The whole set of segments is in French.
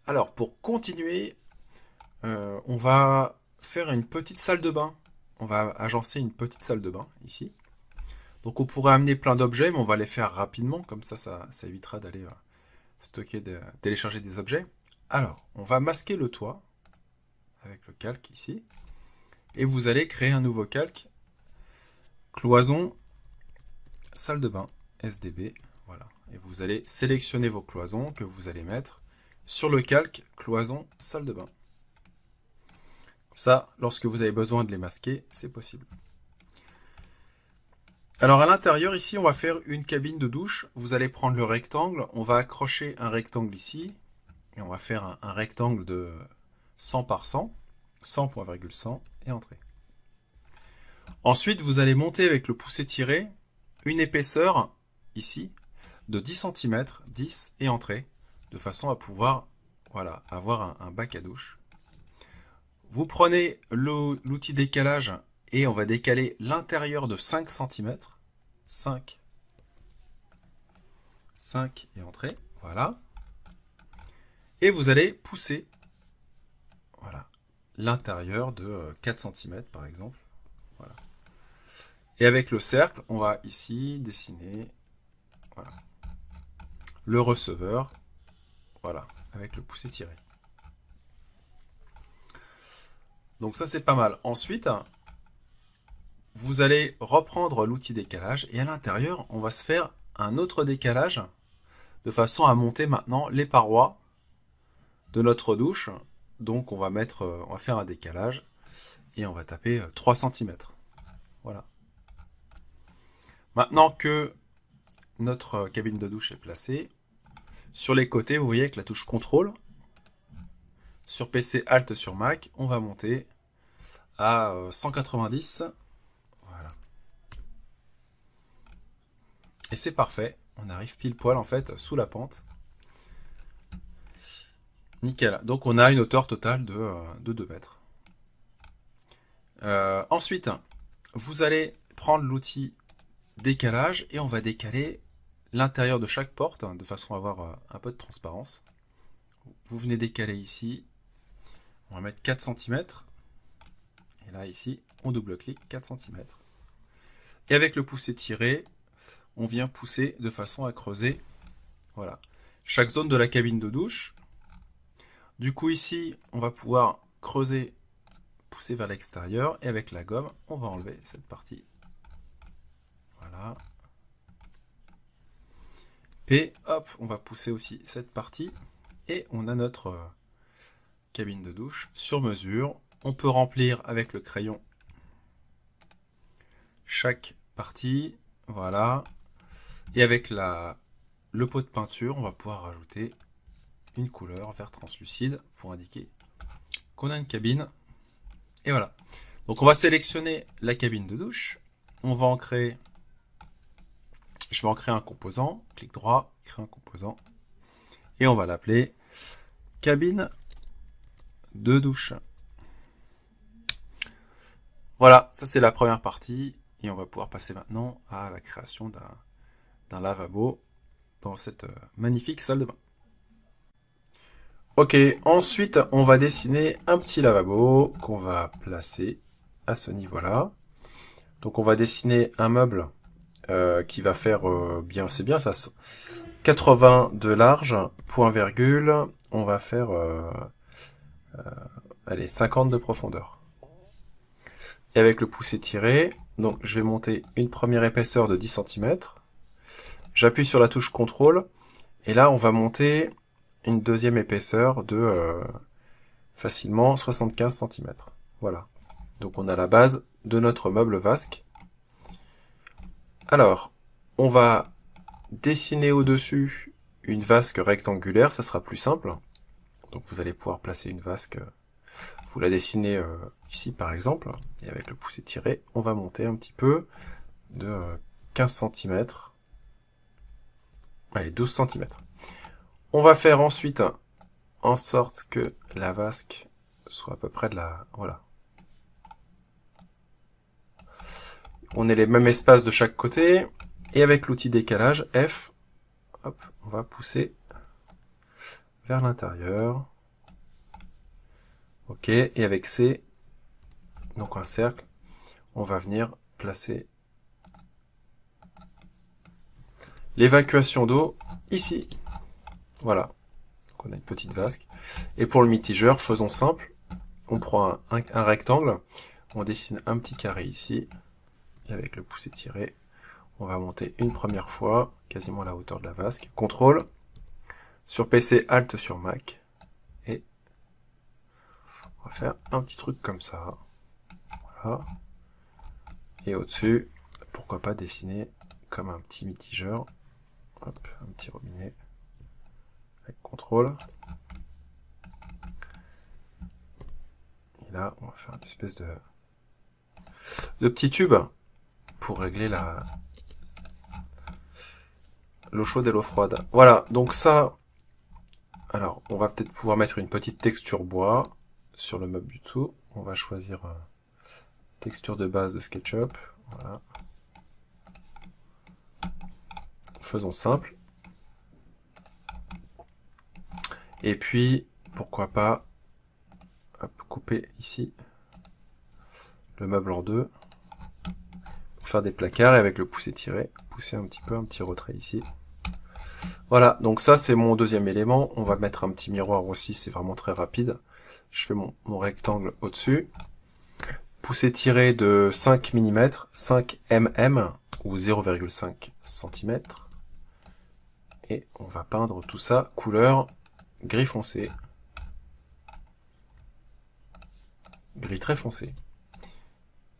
Alors, pour continuer, on va faire une petite salle de bain. On va agencer une petite salle de bain ici. Donc, on pourrait amener plein d'objets, mais on va les faire rapidement. Comme ça évitera d'aller télécharger des objets. Alors, on va masquer le toit avec le calque ici. Et vous allez créer un nouveau calque. Cloison, salle de bain, SDB. Voilà. Et vous allez sélectionner vos cloisons que vous allez mettre sur le calque cloison, salle de bain. Comme ça, lorsque vous avez besoin de les masquer, c'est possible. Alors à l'intérieur ici, on va faire une cabine de douche. Vous allez prendre le rectangle, on va accrocher un rectangle ici. Et on va faire un rectangle de 100 par 100, 100.100 et entrée. Ensuite, vous allez monter avec le pouce étiré une épaisseur ici de 10 cm, 10 et entrée, de façon à pouvoir avoir un bac à douche. Vous prenez l'outil décalage et on va décaler l'intérieur de 5 cm. 5 et entrée, voilà. Et vous allez pousser l'intérieur de 4 cm par exemple. Voilà. Et avec le cercle, on va ici dessiner le receveur, avec le pouce étiré. Donc ça c'est pas mal. Ensuite, vous allez reprendre l'outil décalage et à l'intérieur, on va se faire un autre décalage de façon à monter maintenant les parois de notre douche. Donc on va faire un décalage et on va taper 3 cm. Voilà. Maintenant que notre cabine de douche est placée, sur les côtés, vous voyez avec la touche contrôle, sur PC, Alt, sur Mac, on va monter à 190. Voilà. Et c'est parfait. On arrive pile poil en fait sous la pente. Nickel. Donc on a une hauteur totale de 2 mètres. Ensuite, vous allez prendre l'outil décalage et on va décaler l'intérieur de chaque porte de façon à avoir un peu de transparence. Vous venez décaler ici. On va mettre 4 cm. Et là, ici, on double-clique 4 cm. Et avec le pouce étiré, on vient pousser de façon à creuser chaque zone de la cabine de douche. Du coup, ici, on va pouvoir creuser, pousser vers l'extérieur. Et avec la gomme, on va enlever cette partie. Voilà. Et hop, on va pousser aussi cette partie. Et on a notre cabine de douche sur mesure. On peut remplir avec le crayon chaque partie. Voilà. Et avec le pot de peinture, on va pouvoir rajouter une couleur vert translucide pour indiquer qu'on a une cabine. Et voilà. Donc on va sélectionner la cabine de douche. Je vais en créer un composant. Clic droit, créer un composant. Et on va l'appeler cabine de douche. Voilà, ça c'est la première partie. Et on va pouvoir passer maintenant à la création d'un lavabo dans cette magnifique salle de bain. Ok, ensuite on va dessiner un petit lavabo qu'on va placer à ce niveau-là. Donc on va dessiner un meuble qui va faire c'est bien ça, 80 de large, point virgule, on va faire allez, 50 de profondeur. Et avec le pouce étiré, donc je vais monter une première épaisseur de 10 cm. J'appuie sur la touche contrôle et là on va monter une deuxième épaisseur de facilement 75 cm. Voilà. Donc on a la base de notre meuble vasque. Alors, on va dessiner au-dessus une vasque rectangulaire, ça sera plus simple. Donc vous allez pouvoir placer une vasque, vous la dessinez ici par exemple, et avec le pouce étiré, on va monter un petit peu de 15 cm. Allez, 12 cm. On va faire ensuite en sorte que la vasque soit à peu près de la... Voilà. On ait les mêmes espaces de chaque côté. Et avec l'outil décalage, F, hop, on va pousser vers l'intérieur. Ok, et avec C, donc un cercle, on va venir placer l'évacuation d'eau ici. Voilà, donc on a une petite vasque. Et pour le mitigeur, faisons simple, on prend un rectangle, on dessine un petit carré ici, et avec le pouce étiré, on va monter une première fois, quasiment à la hauteur de la vasque. CTRL, sur PC, Alt sur Mac, et on va faire un petit truc comme ça. Voilà. Et au-dessus, pourquoi pas dessiner comme un petit mitigeur. Hop, un petit robinet. Avec CTRL. Et là, on va faire une espèce de petit tube pour régler l'eau chaude et l'eau froide. Voilà, donc ça, alors on va peut-être pouvoir mettre une petite texture bois sur le meuble du tout. On va choisir texture de base de SketchUp. Voilà. Faisons simple. Et puis, pourquoi pas, hop, couper ici le meuble en deux. Pour faire des placards et avec le pouce étiré, pousser un petit peu, un petit retrait ici. Voilà, donc ça c'est mon deuxième élément. On va mettre un petit miroir aussi, c'est vraiment très rapide. Je fais mon rectangle au-dessus. Pouce étiré de 5 mm, 5 mm ou 0,5 cm. Et on va peindre tout ça couleur gris foncé. Gris très foncé.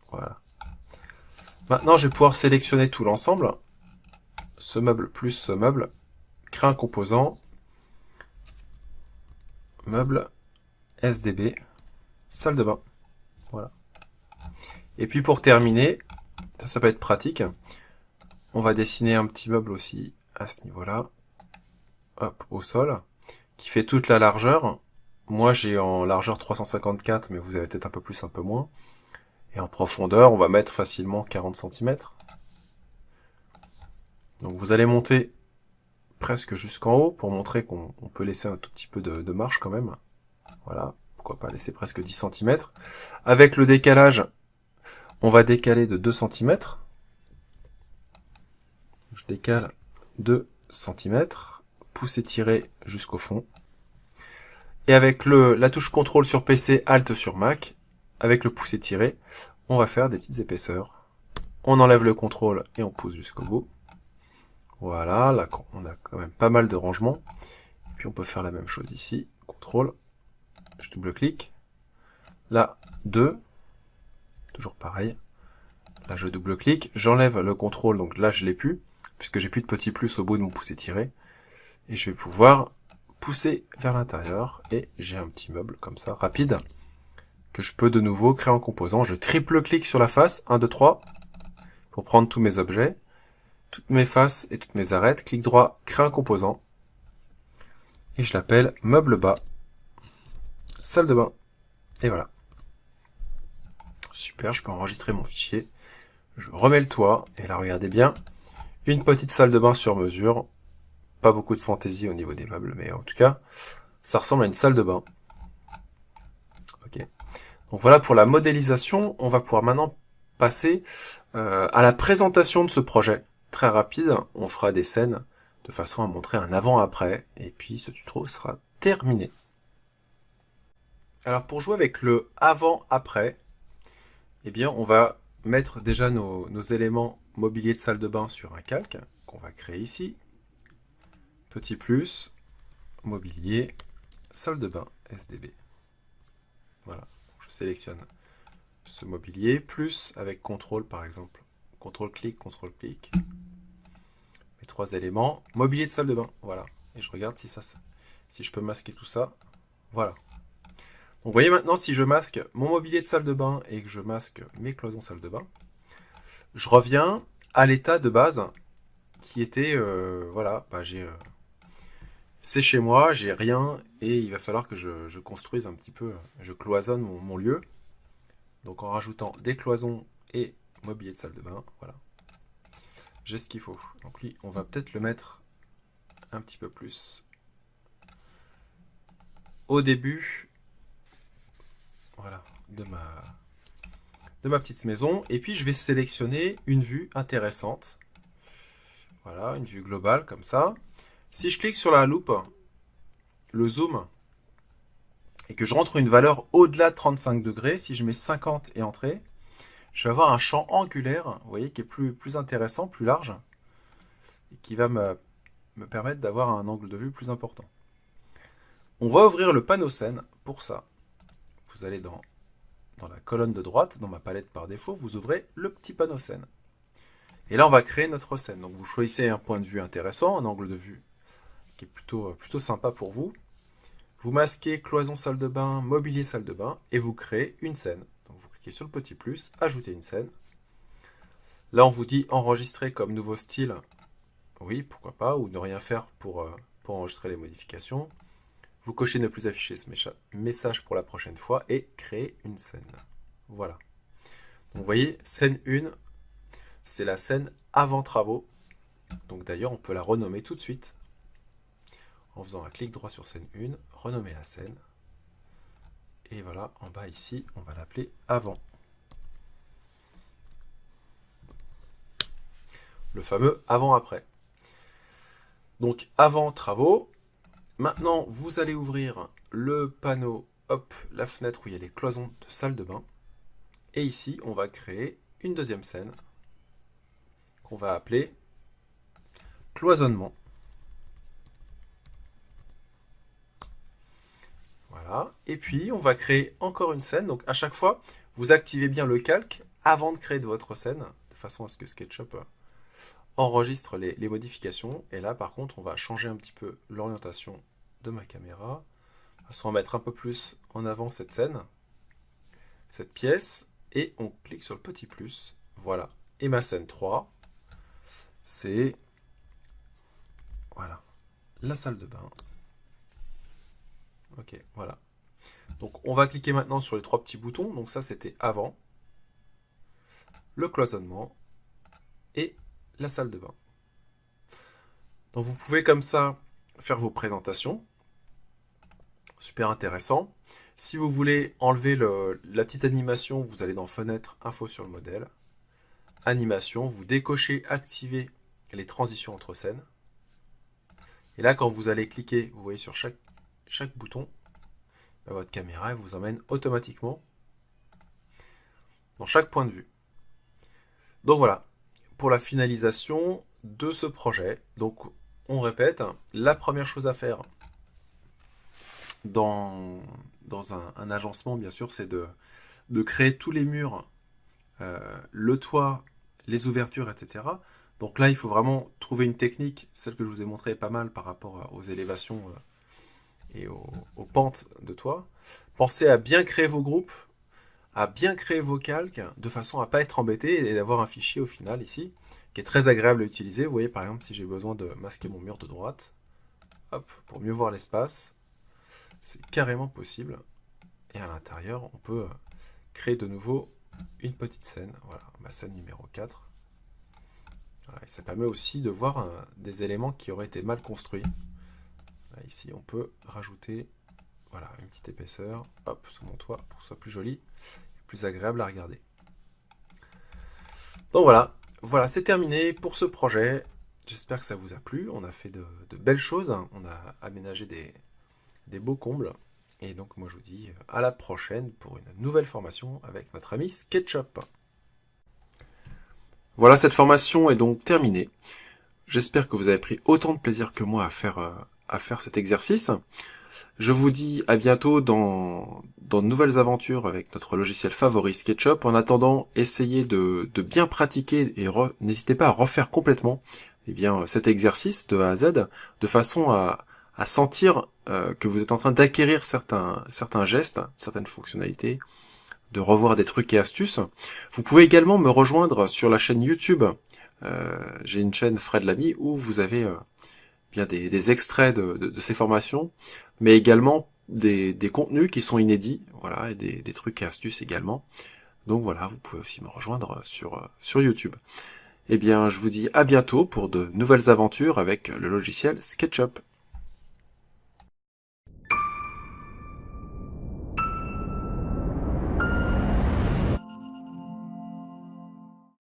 Voilà. Maintenant, je vais pouvoir sélectionner tout l'ensemble. Ce meuble plus ce meuble. Créer un composant. Meuble SDB. Salle de bain. Voilà. Et puis pour terminer, ça peut être pratique. On va dessiner un petit meuble aussi à ce niveau-là. Hop, au sol. Qui fait toute la largeur. Moi, j'ai en largeur 354, mais vous avez peut-être un peu plus, un peu moins. Et en profondeur, on va mettre facilement 40 cm. Donc vous allez monter presque jusqu'en haut pour montrer qu'on peut laisser un tout petit peu de marge quand même. Voilà, pourquoi pas laisser presque 10 cm. Avec le décalage, on va décaler de 2 cm. Je décale 2 cm, pouce étiré jusqu'au fond. Et avec la touche CTRL sur PC, Alt sur Mac, avec le pouce étiré, on va faire des petites épaisseurs. On enlève le CTRL et on pousse jusqu'au bout. Voilà, là on a quand même pas mal de rangements. Et puis on peut faire la même chose ici. CTRL, je double-clique. Là, 2, toujours pareil. Là, je double-clique, j'enlève le CTRL, donc là je l'ai plus, puisque j'ai plus de petit plus au bout de mon pouce étiré. Et je vais pouvoir pousser vers l'intérieur, et j'ai un petit meuble comme ça, rapide, que je peux de nouveau créer en composant. Je triple-clique sur la face, 1, 2, 3, pour prendre tous mes objets, toutes mes faces et toutes mes arêtes. Clic droit, créer un composant, et je l'appelle meuble bas, salle de bain. Et voilà. Super, je peux enregistrer mon fichier. Je remets le toit, et là regardez bien, une petite salle de bain sur mesure. Pas beaucoup de fantaisie au niveau des meubles, mais en tout cas, ça ressemble à une salle de bain. Ok. Donc voilà pour la modélisation. On va pouvoir maintenant passer à la présentation de ce projet. Très rapide, on fera des scènes de façon à montrer un avant-après, et puis ce tuto sera terminé. Alors pour jouer avec le avant-après, eh bien on va mettre déjà nos éléments mobilier de salle de bain sur un calque qu'on va créer ici. Petit plus, mobilier, salle de bain, SDB. Voilà, je sélectionne ce mobilier, plus avec CTRL par exemple. CTRL-clic, CTRL-clic. Mes 3 éléments, mobilier de salle de bain, voilà. Et je regarde si je peux masquer tout ça. Voilà. Donc vous voyez maintenant, si je masque mon mobilier de salle de bain et que je masque mes cloisons salle de bain, je reviens à l'état de base qui était, voilà, c'est chez moi, j'ai rien, et il va falloir que je construise un petit peu, je cloisonne mon lieu. Donc en rajoutant des cloisons et mobilier de salle de bain, voilà. J'ai ce qu'il faut. Donc lui, on va peut-être le mettre un petit peu plus au début voilà, de ma petite maison. Et puis je vais sélectionner une vue intéressante. Voilà, une vue globale comme ça. Si je clique sur la loupe, le zoom, et que je rentre une valeur au-delà de 35 degrés, si je mets 50 et entrée, je vais avoir un champ angulaire, vous voyez, qui est plus intéressant, plus large, et qui va me permettre d'avoir un angle de vue plus important. On va ouvrir le panneau scène. Pour ça, vous allez dans la colonne de droite, dans ma palette par défaut, vous ouvrez le petit panneau scène. Et là, on va créer notre scène. Donc, vous choisissez un point de vue intéressant, un angle de vue qui est plutôt sympa pour vous. Vous masquez cloison salle de bain, mobilier salle de bain, et vous créez une scène. Donc, vous cliquez sur le petit plus, ajouter une scène. Là, on vous dit enregistrer comme nouveau style. Oui, pourquoi pas, ou ne rien faire pour enregistrer les modifications. Vous cochez ne plus afficher ce message pour la prochaine fois et créer une scène. Voilà. Donc, vous voyez, scène 1, c'est la scène avant travaux. Donc d'ailleurs, on peut la renommer tout de suite en faisant un clic droit sur scène 1, renommer la scène. Et voilà, en bas ici, on va l'appeler avant. Le fameux avant-après. Donc avant travaux. Maintenant, vous allez ouvrir le panneau, hop, la fenêtre où il y a les cloisons de salle de bain. Et ici, on va créer une deuxième scène qu'on va appeler cloisonnement. Voilà. Et puis, on va créer encore une scène. Donc, à chaque fois, vous activez bien le calque avant de créer votre scène, de façon à ce que SketchUp enregistre les modifications. Et là, par contre, on va changer un petit peu l'orientation de ma caméra, de façon à mettre un peu plus en avant cette scène, cette pièce, et on clique sur le petit plus. Voilà. Et ma scène 3, c'est voilà, la salle de bain. Ok, voilà. Donc on va cliquer maintenant sur les trois petits boutons. Donc ça c'était avant, le cloisonnement et la salle de bain. Donc vous pouvez comme ça faire vos présentations. Super intéressant. Si vous voulez enlever la petite animation, vous allez dans Fenêtre, Info sur le modèle. Animation, vous décochez, activez les transitions entre scènes. Et là, quand vous allez cliquer, vous voyez sur chaque bouton, votre caméra vous emmène automatiquement dans chaque point de vue. Donc voilà, pour la finalisation de ce projet. Donc on répète, la première chose à faire dans un agencement, bien sûr, c'est de créer tous les murs, le toit, les ouvertures, etc. Donc là, il faut vraiment trouver une technique, celle que je vous ai montrée est pas mal par rapport aux élévations et aux pentes de toit. Pensez à bien créer vos groupes, à bien créer vos calques, de façon à ne pas être embêté et d'avoir un fichier au final ici, qui est très agréable à utiliser. Vous voyez par exemple si j'ai besoin de masquer mon mur de droite, hop, pour mieux voir l'espace, c'est carrément possible. Et à l'intérieur, on peut créer de nouveau une petite scène. Voilà, ma scène numéro 4. Voilà, et ça permet aussi de voir des éléments qui auraient été mal construits. Là, ici, on peut rajouter voilà, une petite épaisseur hop, sous mon toit pour que ce soit plus joli et plus agréable à regarder. Donc voilà, c'est terminé pour ce projet. J'espère que ça vous a plu. On a fait de belles choses. On a aménagé des beaux combles. Et donc moi je vous dis à la prochaine pour une nouvelle formation avec notre ami SketchUp. Voilà, cette formation est donc terminée. J'espère que vous avez pris autant de plaisir que moi à faire cet exercice. Je vous dis à bientôt dans de nouvelles aventures avec notre logiciel favori SketchUp. En attendant, essayez de bien pratiquer et n'hésitez pas à refaire complètement cet exercice de A à Z de façon à sentir que vous êtes en train d'acquérir certains gestes, certaines fonctionnalités, de revoir des trucs et astuces. Vous pouvez également me rejoindre sur la chaîne YouTube. J'ai une chaîne Fred Lamy où vous avez des extraits de ces formations, mais également des contenus qui sont inédits, voilà, et des trucs et astuces également. Donc voilà, vous pouvez aussi me rejoindre sur YouTube. Eh bien, je vous dis à bientôt pour de nouvelles aventures avec le logiciel SketchUp.